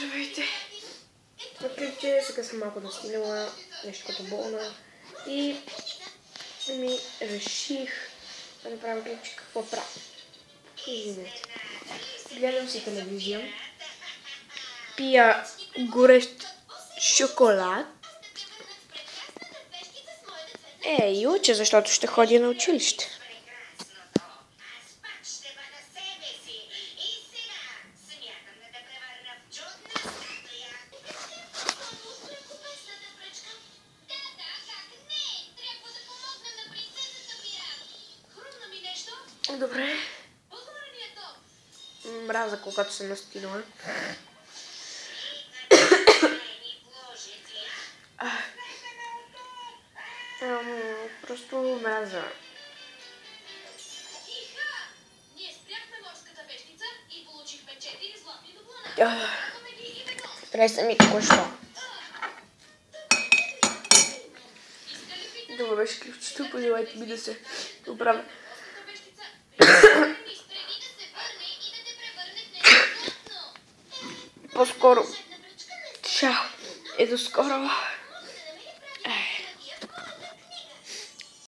Здравейте! Въпреки, сега съм малко настинала, нещо като болна и реших да направя клипче какво правя. Извинете. Гледам си телевизия, пия горещ шоколад и уча, защото ще ходя на училище. Добре. Мраза, когато съм настинала. Просто мраза. Треса ми току-що. Това беше клипчето, пожелайте ми да се оправя. По-скоро. Чао и до скоро.